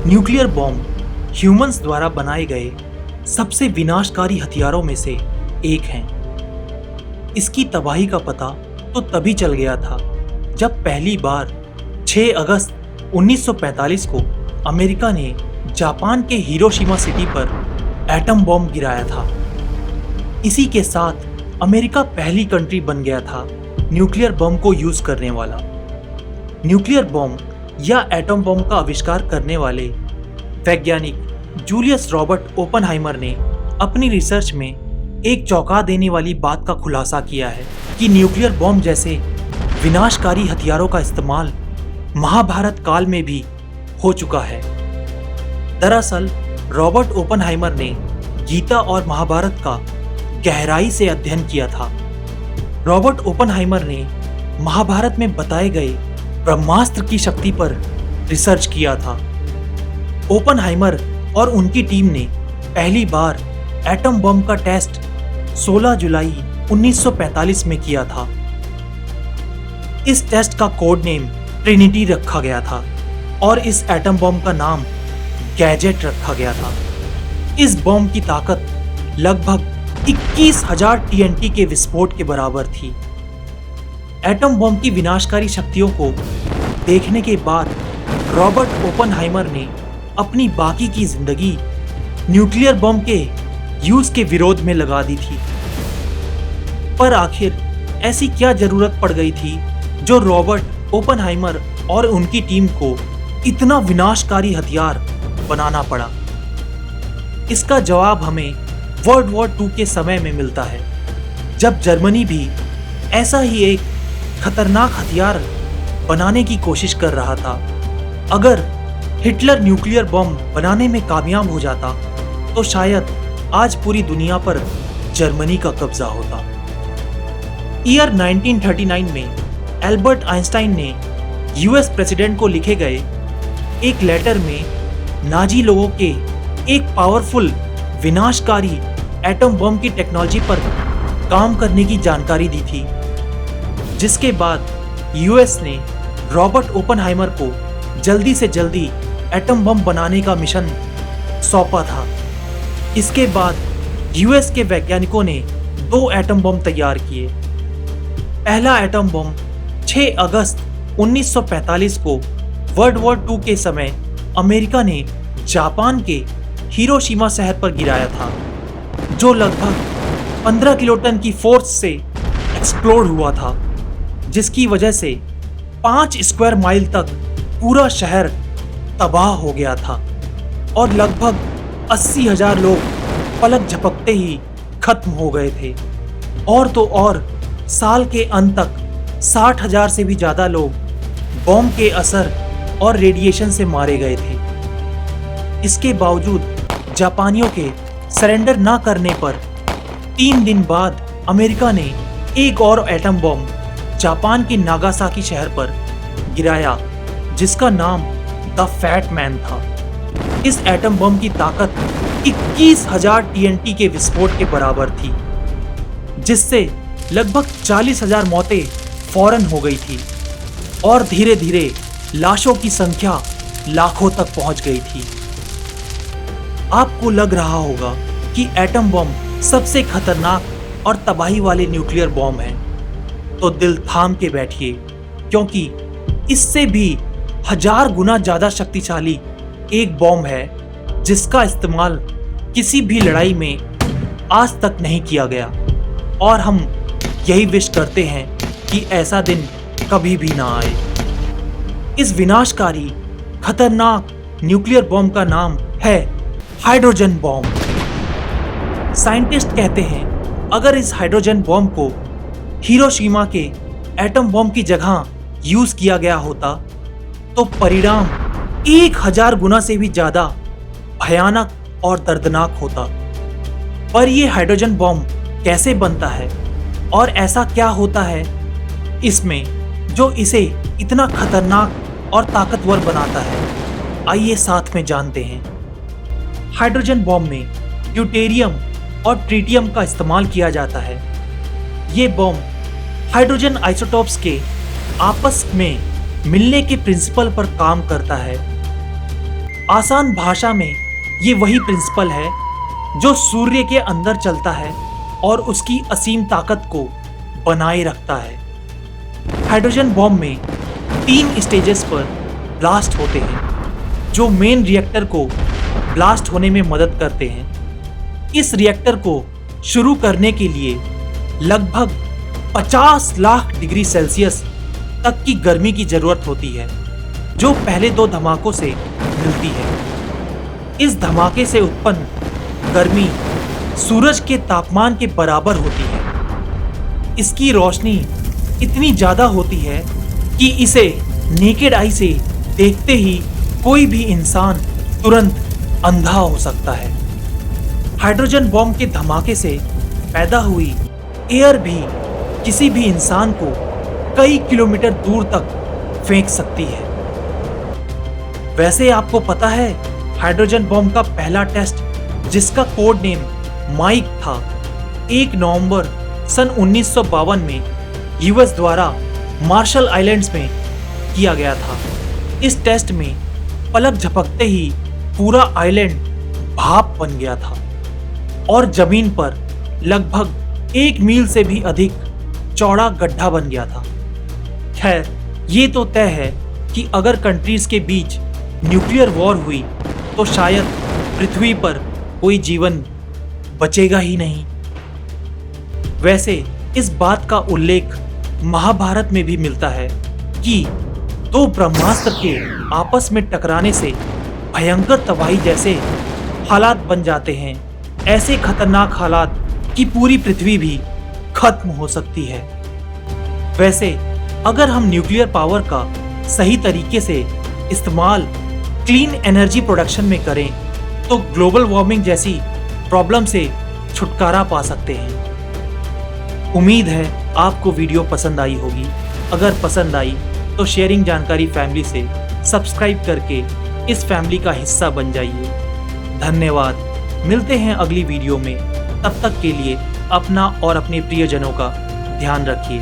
Nuclear bomb humans द्वारा बनाए गए सबसे विनाशकारी हथियारों में से एक हैं। इसकी तबाही का पता तो तभी चल गया था जब पहली बार 6 अगस्त 1945 को अमेरिका ने जापान के हिरोशिमा सिटी पर एटम बॉम्ब गिराया था। इसी के साथ अमेरिका पहली कंट्री बन गया था न्यूक्लियर बम को यूज करने वाला। न्यूक्लियर बॉम्ब या एटम बॉम्ब का आविष्कार करने वाले वैज्ञानिक जूलियस रॉबर्ट ओपनहाइमर ने अपनी रिसर्च में एक चौंका देने वाली बात का खुलासा किया है कि न्यूक्लियर बॉम्ब जैसे विनाशकारी हथियारों का इस्तेमाल महाभारत काल में भी हो चुका है। दरअसल रॉबर्ट ओपनहाइमर ने गीता और महाभारत का गहराई से अध्ययन किया था। रॉबर्ट ओपनहाइमर ने महाभारत में बताए गए ब्रह्मास्त्र की शक्ति पर रिसर्च किया था। ओपनहाइमर और उनकी टीम ने पहली बार एटम बम का टेस्ट 16 जुलाई 1945 में किया था। इस टेस्ट का कोड नेम ट्रिनिटी रखा गया था और इस एटम बम का नाम गैजेट रखा गया था। इस बम की ताकत लगभग 21,000 TNT के विस्फोट के बराबर थी। एटम बम की विनाशकारी शक्तियों को देखने के बाद रॉबर्ट ओपनहाइमर ने अपनी बाकी की जिंदगी न्यूक्लियर बम के यूज के विरोध में लगा दी थी। पर आखिर ऐसी क्या जरूरत पड़ गई थी जो रॉबर्ट ओपनहाइमर और उनकी टीम को इतना विनाशकारी हथियार बनाना पड़ा? इसका जवाब हमें वर्ल्ड वॉर 2 के समय में मिलता है, जब जर्मनी भी ऐसा ही एक खतरनाक हथियार बनाने की कोशिश कर रहा था। अगर हिटलर न्यूक्लियर बम बनाने में कामयाब हो जाता तो शायद आज पूरी दुनिया पर जर्मनी का कब्जा होता। ईयर 1939 में एल्बर्ट आइंस्टाइन ने यूएस प्रेसिडेंट को लिखे गए एक लेटर में नाजी लोगों के एक पावरफुल विनाशकारी एटम बम की टेक्नोलॉजी पर काम करने की जानकारी दी थी, जिसके बाद यूएस ने रॉबर्ट ओपनहाइमर को जल्दी से जल्दी एटम बम बनाने का मिशन सौंपा था। इसके बाद यूएस के वैज्ञानिकों ने 2 एटम बम तैयार किए। पहला एटम बम 6 अगस्त 1945 को वर्ल्ड वॉर 2 के समय अमेरिका ने जापान के हिरोशिमा शहर पर गिराया था, जो लगभग 15 किलोटन की फोर्स से एक्सप्लोड हुआ था, जिसकी वजह से 5 स्क्वायर माइल तक पूरा शहर तबाह हो गया था और लगभग 80,000 लोग पलक झपकते ही खत्म हो गए थे। और तो और साल के अंत तक 60,000 से भी ज्यादा लोग बॉम्ब के असर और रेडिएशन से मारे गए थे। इसके बावजूद जापानियों के सरेंडर ना करने पर 3 दिन बाद अमेरिका ने एक और एटम बॉम्ब जापान के नागासाकी शहर पर गिराया, जिसका नाम द फैट मैन था। इस एटम बम की ताकत 21,000 TNT के विस्फोट के बराबर थी, जिससे लगभग 40,000 मौतें फौरन हो गई थी और धीरे धीरे लाशों की संख्या लाखों तक पहुंच गई थी। आपको लग रहा होगा कि एटम बम सबसे खतरनाक और तबाही वाले न्यूक्लियर बॉम्ब हैं, तो दिल थाम के बैठिए, क्योंकि इससे भी 1000 गुना ज्यादा शक्तिशाली एक बॉम्ब है जिसका इस्तेमाल किसी भी लड़ाई में आज तक नहीं किया गया। और हम यही विश करते हैं कि ऐसा दिन कभी भी ना आए। इस विनाशकारी खतरनाक न्यूक्लियर बॉम्ब का नाम है हाइड्रोजन बॉम्ब। साइंटिस्ट कहते हैं अगर इस हाइड्रोजन बॉम्ब को हिरोशिमा के एटम बॉम्ब की जगह यूज किया गया होता तो परिणाम 1000 गुना से भी ज्यादा भयानक और दर्दनाक होता। पर यह हाइड्रोजन बॉम्ब कैसे बनता है और ऐसा क्या होता है इसमें जो इसे इतना खतरनाक और ताकतवर बनाता है, आइए साथ में जानते हैं। हाइड्रोजन बॉम्ब में ड्यूटेरियम और ट्रिटियम का इस्तेमाल किया जाता है। ये बॉम्ब हाइड्रोजन आइसोटोप्स के आपस में मिलने के प्रिंसिपल पर काम करता है। आसान भाषा में ये वही प्रिंसिपल है जो सूर्य के अंदर चलता है और उसकी असीम ताकत को बनाए रखता है। हाइड्रोजन बॉम्ब में 3 स्टेजेस पर ब्लास्ट होते हैं जो मेन रिएक्टर को ब्लास्ट होने में मदद करते हैं। इस रिएक्टर को शुरू करने के लिए लगभग 50 लाख डिग्री सेल्सियस तक की गर्मी की जरूरत होती है जो पहले 2 धमाकों से मिलती है। इस धमाके से उत्पन्न गर्मी सूरज के तापमान के बराबर होती है। इसकी रोशनी इतनी ज्यादा होती है कि इसे नेकेड आई से देखते ही कोई भी इंसान तुरंत अंधा हो सकता है। हाइड्रोजन बॉम्ब के धमाके से पैदा हुई एयर भी किसी भी इंसान को कई किलोमीटर दूर तक फेंक सकती है। वैसे आपको पता है हाइड्रोजन बॉम्ब का पहला टेस्ट, जिसका कोड नेम माइक था, 1 नवंबर सन 1952 में यूएस द्वारा मार्शल आइलैंड्स में किया गया था। इस टेस्ट में पलक झपकते ही पूरा आइलैंड भाप बन गया था और जमीन पर लगभग 1 मील से भी अधिक चौड़ा गड्ढा बन गया था। खैर, ये तो तय है कि अगर कंट्रीज के बीच न्यूक्लियर वॉर हुई तो शायद पृथ्वी पर कोई जीवन बचेगा ही नहीं। वैसे इस बात का उल्लेख महाभारत में भी मिलता है कि 2 ब्रह्मास्त्र के आपस में टकराने से भयंकर तबाही जैसे हालात बन जाते हैं। ऐसे खतरनाक हालात कि पूरी पृथ्वी भी खत्म हो सकती है। वैसे अगर हम न्यूक्लियर पावर का सही तरीके से इस्तेमाल क्लीन एनर्जी प्रोडक्शन में करें तो ग्लोबल वार्मिंग जैसी प्रॉब्लम से छुटकारा पा सकते हैं। उम्मीद है आपको वीडियो पसंद आई होगी। अगर पसंद आई तो शेयरिंग जानकारी फैमिली से सब्सक्राइब करके इस फैमिली का हिस्सा बन जाइए। धन्यवाद। मिलते हैं अगली वीडियो में। तब तक के लिए अपना और अपने प्रियजनों का ध्यान रखिए।